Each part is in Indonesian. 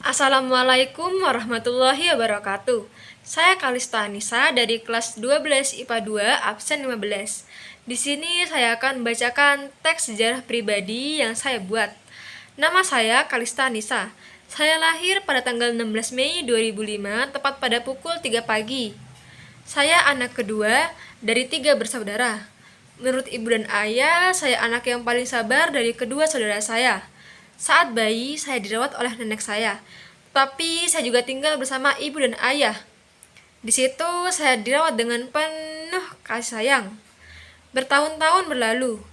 Assalamualaikum warahmatullahi wabarakatuh. Saya Kalista Anissa dari kelas 12 IPA 2 absen 15. Di sini saya akan membacakan teks sejarah pribadi yang saya buat. Nama saya Kalista Anissa. Saya lahir pada tanggal 16 Mei 2005 tepat pada pukul 3 pagi. Saya anak kedua dari 3 bersaudara. Menurut ibu dan ayah, saya anak yang paling sabar dari kedua saudara saya. Saat bayi, saya dirawat oleh nenek saya. Tapi saya juga tinggal bersama ibu dan ayah. Di situ saya dirawat dengan penuh kasih sayang. Bertahun-tahun berlalu.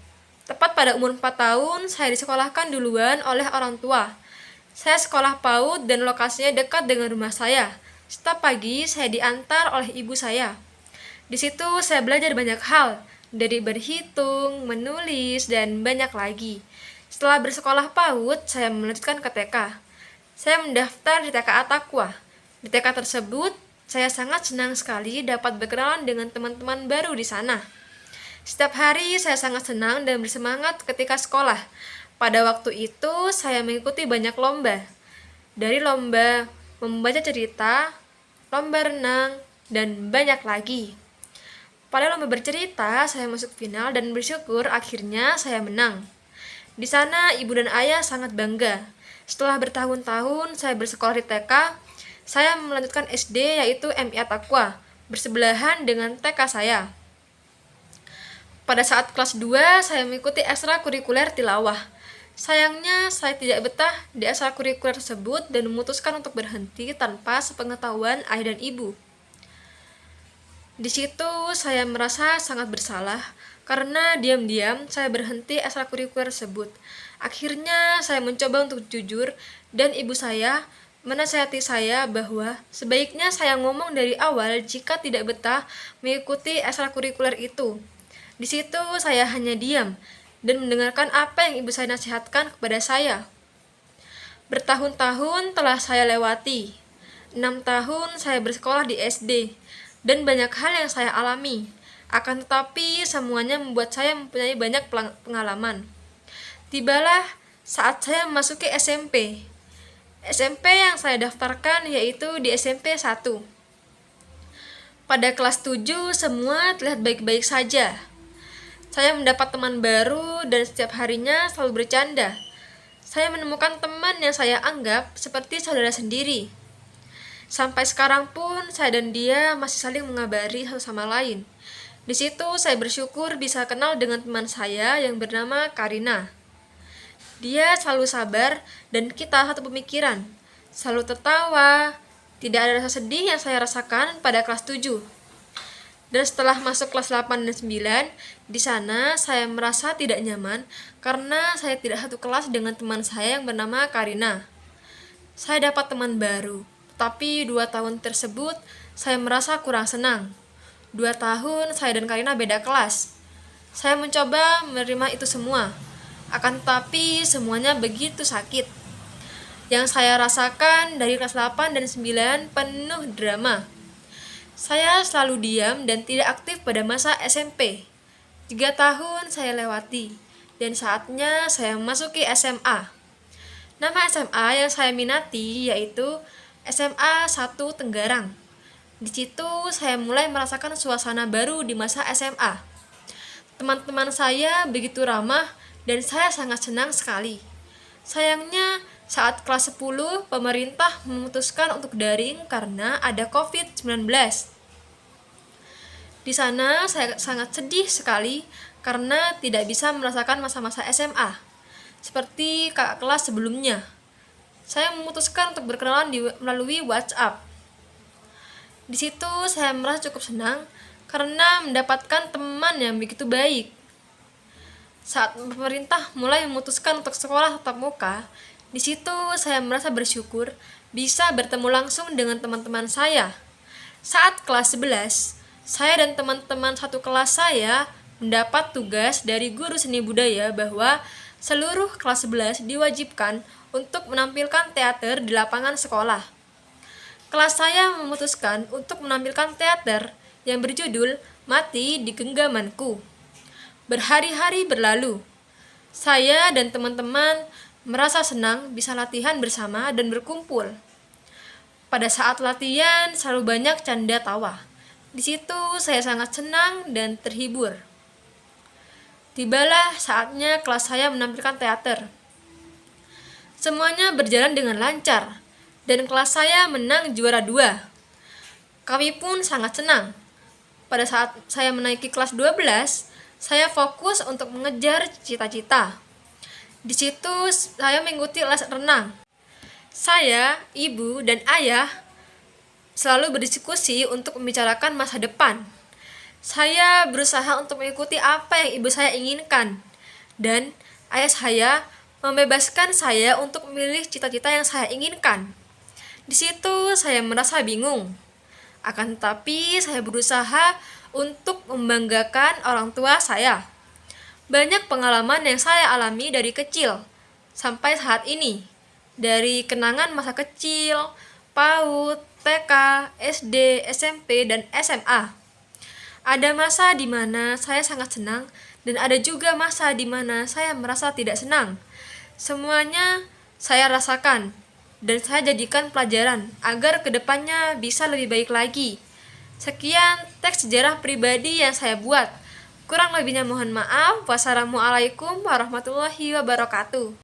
Tepat pada umur 4 tahun, saya disekolahkan duluan oleh orang tua. Saya sekolah PAUD dan lokasinya dekat dengan rumah saya. Setiap pagi saya diantar oleh ibu saya. Di situ saya belajar banyak hal, dari berhitung, menulis, dan banyak lagi. Setelah bersekolah PAUD, saya melanjutkan ke TK. Saya mendaftar di TK At-Taqwa. Di TK tersebut, saya sangat senang sekali dapat berkenalan dengan teman-teman baru di sana. Setiap hari saya sangat senang dan bersemangat ketika sekolah. Pada waktu itu, saya mengikuti banyak lomba. Dari lomba membaca cerita, lomba renang, dan banyak lagi. Pada lomba bercerita, saya masuk final dan bersyukur akhirnya saya menang. Di sana, ibu dan ayah sangat bangga. Setelah bertahun-tahun saya bersekolah di TK, saya melanjutkan SD yaitu MI At-Taqwa, bersebelahan dengan TK saya. Pada saat kelas 2, saya mengikuti ekstrakurikuler tilawah. Sayangnya, saya tidak betah di ekstrakurikuler tersebut dan memutuskan untuk berhenti tanpa sepengetahuan ayah dan ibu. Di situ saya merasa sangat bersalah karena diam-diam saya berhenti ekstrakurikuler tersebut. Akhirnya saya mencoba untuk jujur dan ibu saya menasihati saya bahwa sebaiknya saya ngomong dari awal jika tidak betah mengikuti ekstrakurikuler itu. Di situ saya hanya diam dan mendengarkan apa yang ibu saya nasihatkan kepada saya. Bertahun-tahun telah saya lewati. 6 tahun saya bersekolah di SD. Dan banyak hal yang saya alami. Akan tetapi semuanya membuat saya mempunyai banyak pengalaman. Tibalah saat saya memasuki SMP. SMP yang saya daftarkan yaitu di SMP 1. Pada kelas 7 semua terlihat baik-baik saja. Saya mendapat teman baru dan setiap harinya selalu bercanda. Saya menemukan teman yang saya anggap seperti saudara sendiri. Sampai sekarang pun saya dan dia masih saling mengabari satu sama lain. Di situ saya bersyukur bisa kenal dengan teman saya yang bernama Karina. Dia selalu sabar dan kita satu pemikiran. Selalu tertawa, tidak ada rasa sedih yang saya rasakan pada kelas 7. Dan setelah masuk kelas 8 dan 9, di sana saya merasa tidak nyaman karena saya tidak satu kelas dengan teman saya yang bernama Karina. Saya dapat teman baru. Tapi 2 tahun tersebut, saya merasa kurang senang. 2 tahun, saya dan Karina beda kelas. Saya mencoba menerima itu semua. Akan tetapi, semuanya begitu sakit. Yang saya rasakan dari kelas 8 dan 9 penuh drama. Saya selalu diam dan tidak aktif pada masa SMP. 3 tahun saya lewati. Dan saatnya saya memasuki SMA. Nama SMA yang saya minati yaitu SMA 1 Tenggarang. Di situ saya mulai merasakan suasana baru di masa SMA. Teman-teman saya begitu ramah dan saya sangat senang sekali. Sayangnya saat kelas 10 pemerintah memutuskan untuk daring karena ada COVID-19. Di sana saya sangat sedih sekali karena tidak bisa merasakan masa-masa SMA seperti kakak kelas sebelumnya. Saya memutuskan untuk berkenalan melalui WhatsApp. Di situ saya merasa cukup senang karena mendapatkan teman yang begitu baik. Saat pemerintah mulai memutuskan untuk sekolah tatap muka, di situ saya merasa bersyukur bisa bertemu langsung dengan teman-teman saya. Saat kelas 11, saya dan teman-teman satu kelas saya mendapat tugas dari guru seni budaya bahwa seluruh kelas 11 diwajibkan untuk menampilkan teater di lapangan sekolah. Kelas saya memutuskan untuk menampilkan teater yang berjudul Mati di Genggamanku. Berhari-hari berlalu. Saya dan teman-teman merasa senang bisa latihan bersama dan berkumpul. Pada saat latihan selalu banyak canda tawa. Di situ saya sangat senang dan terhibur. Tibalah saatnya kelas saya menampilkan teater. Semuanya berjalan dengan lancar, dan kelas saya menang juara 2. Kami pun sangat senang. Pada saat saya menaiki kelas 12, saya fokus untuk mengejar cita-cita. Di situ saya mengikuti les renang. Saya, ibu, dan ayah selalu berdiskusi untuk membicarakan masa depan. Saya berusaha untuk mengikuti apa yang ibu saya inginkan, dan ayah saya membebaskan saya untuk memilih cita-cita yang saya inginkan. Di situ saya merasa bingung. Akan tetapi saya berusaha untuk membanggakan orang tua saya. Banyak pengalaman yang saya alami dari kecil sampai saat ini. Dari kenangan masa kecil, PAUD, TK, SD, SMP, dan SMA. Ada masa di mana saya sangat senang dan ada juga masa di mana saya merasa tidak senang. Semuanya saya rasakan dan saya jadikan pelajaran agar kedepannya bisa lebih baik lagi. Sekian teks sejarah pribadi yang saya buat. Kurang lebihnya mohon maaf. Wassalamualaikum warahmatullahi wabarakatuh.